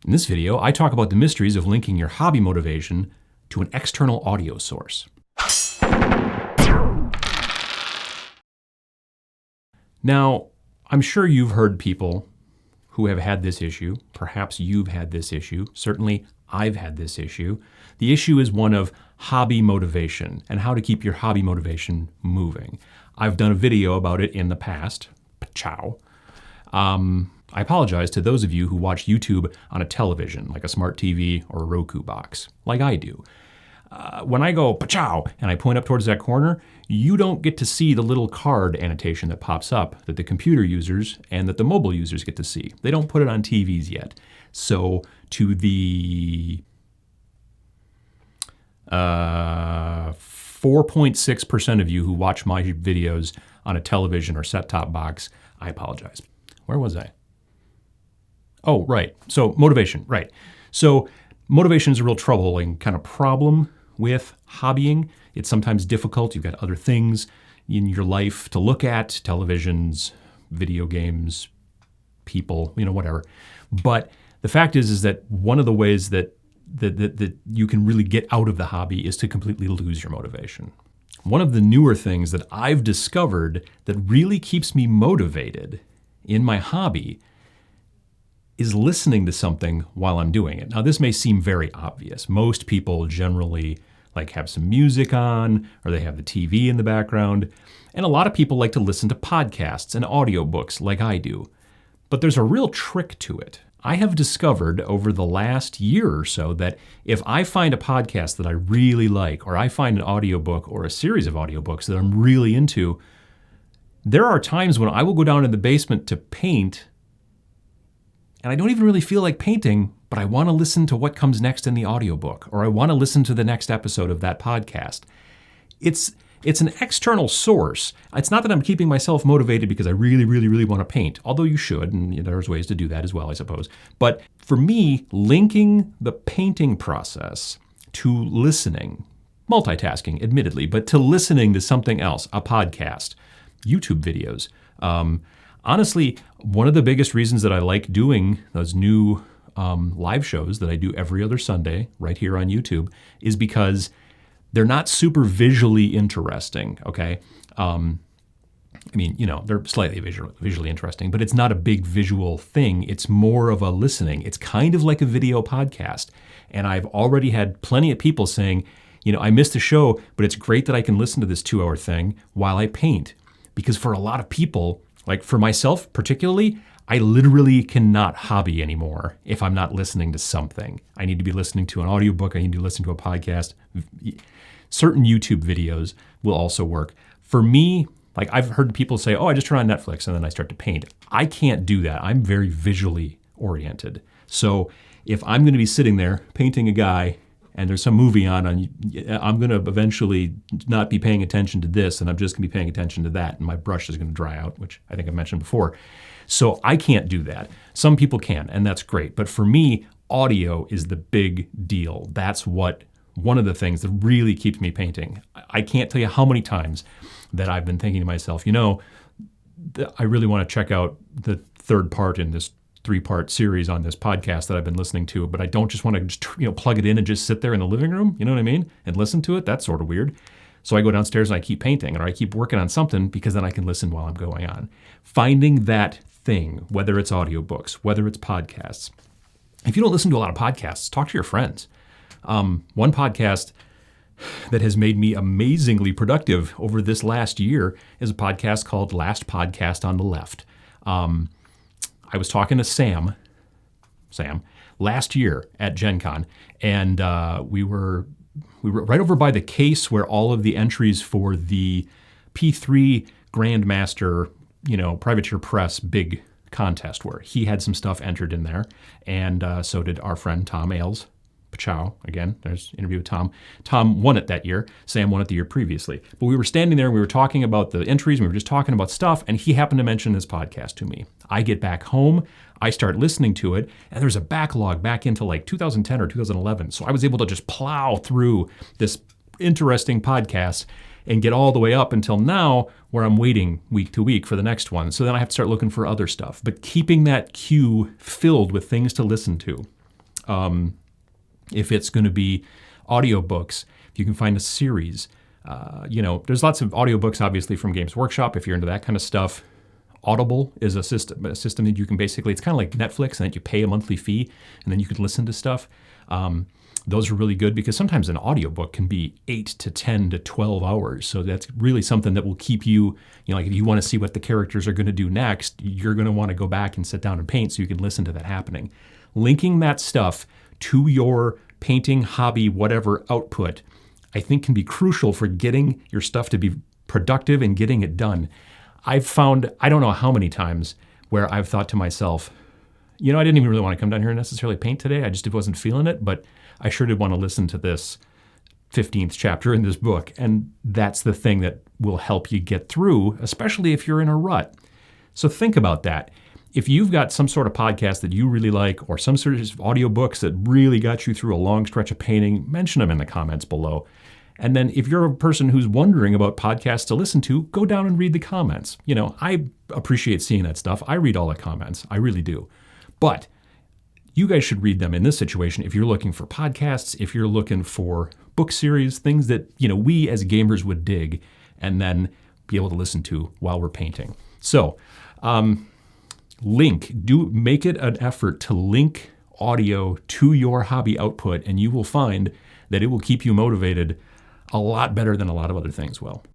In this video, I talk about the mysteries of linking your hobby motivation to an external audio source. Now, I'm sure you've heard people who have had this issue. Perhaps you've had this issue. Certainly, I've had this issue. The issue is one of hobby motivation and how to keep your hobby motivation moving. I've done a video about it in the past. Ciao. I apologize to those of you who watch YouTube on a television, like a smart TV or a Roku box, like I do. When I go pa-chow and I point up towards that corner, you don't get to see the little card annotation that pops up that the computer users and that the mobile users get to see. They don't put it on TVs yet. So to the 4.6% of you who watch my videos on a television or set-top box, I apologize. Where was I? Oh, right. So motivation, right. So motivation is a real troubling kind of problem with hobbying. It's sometimes difficult. You've got other things in your life to look at, televisions, video games, people, whatever. But the fact is that one of the ways that you can really get out of the hobby is to completely lose your motivation. One of the newer things that I've discovered that really keeps me motivated in my hobby is listening to something while I'm doing it. Now, this may seem very obvious. Most people generally have some music on, or they have the TV in the background. And a lot of people like to listen to podcasts and audiobooks like I do. But there's a real trick to it. I have discovered over the last year or so that if I find a podcast that I really like, or I find an audiobook or a series of audiobooks that I'm really into, there are times when I will go down in the basement to paint, and I don't even really feel like painting, but I want to listen to what comes next in the audiobook, or I want to listen to the next episode of that podcast. It's an external source. It's not that I'm keeping myself motivated because I really, really, really want to paint, although you should, and there's ways to do that as well, I suppose. But for me, linking the painting process to listening, multitasking, admittedly, but to listening to something else, a podcast, YouTube videos. Honestly, one of the biggest reasons that I like doing those new live shows that I do every other Sunday right here on YouTube is because they're not super visually interesting, okay? They're slightly visually interesting, but it's not a big visual thing. It's more of a listening. It's kind of like a video podcast. And I've already had plenty of people saying, I missed the show, but it's great that I can listen to this 2-hour thing while I paint. Because for a lot of people, like for myself particularly, I literally cannot hobby anymore if I'm not listening to something. I need to be listening to an audiobook. I need to be listening to a podcast. Certain YouTube videos will also work. For me, I've heard people say, I just turn on Netflix and then I start to paint. I can't do that. I'm very visually oriented. So if I'm going to be sitting there painting a guy and there's some movie on, I'm going to eventually not be paying attention to this, and I'm just going to be paying attention to that, and my brush is going to dry out, which I think I mentioned before. So I can't do that. Some people can, and that's great. But for me, audio is the big deal. That's one of the things that really keeps me painting. I can't tell you how many times that I've been thinking to myself, I really want to check out the third part in this 3-part series on this podcast that I've been listening to, but I don't just want to just, plug it in and just sit there in the living room, you know what I mean? And listen to it. That's sort of weird. So I go downstairs and I keep painting, or I keep working on something because then I can listen while I'm going on. Finding that thing, whether it's audiobooks, whether it's podcasts. If you don't listen to a lot of podcasts, talk to your friends. One podcast that has made me amazingly productive over this last year is a podcast called Last Podcast on the Left. I was talking to Sam, last year at Gen Con, and we were right over by the case where all of the entries for the P3 Grandmaster, Privateer Press big contest were. He had some stuff entered in there, and so did our friend Tom Ailes. Pachow, again, there's an interview with Tom. Tom won it that year. Sam won it the year previously. But we were standing there and we were talking about the entries and we were just talking about stuff, and he happened to mention this podcast to me. I get back home, I start listening to it, and there's a backlog back into 2010 or 2011. So I was able to just plow through this interesting podcast and get all the way up until now, where I'm waiting week to week for the next one. So then I have to start looking for other stuff. But keeping that queue filled with things to listen to. If it's going to be audiobooks, if you can find a series. There's lots of audiobooks, obviously, from Games Workshop, if you're into that kind of stuff. Audible is a system that you can basically, it's kind of like Netflix, and that you pay a monthly fee, and then you can listen to stuff. Those are really good because sometimes an audiobook can be 8 to 10 to 12 hours. So that's really something that will keep you, like if you want to see what the characters are going to do next, you're going to want to go back and sit down and paint so you can listen to that happening. Linking that stuff to your painting, hobby, whatever output, I think can be crucial for getting your stuff to be productive and getting it done. I've found, I don't know how many times where I've thought to myself, I didn't even really want to come down here and necessarily paint today. I just wasn't feeling it, but I sure did want to listen to this 15th chapter in this book. And that's the thing that will help you get through, especially if you're in a rut. So think about that. If you've got some sort of podcast that you really like, or some sort of audiobooks that really got you through a long stretch of painting, mention them in the comments below. And then if you're a person who's wondering about podcasts to listen to, go down and read the comments. I appreciate seeing that stuff. I read all the comments. I really do. But you guys should read them in this situation if you're looking for podcasts, if you're looking for book series, things that, we as gamers would dig and then be able to listen to while we're painting. So, make it an effort to link audio to your hobby output, and you will find that it will keep you motivated a lot better than a lot of other things will.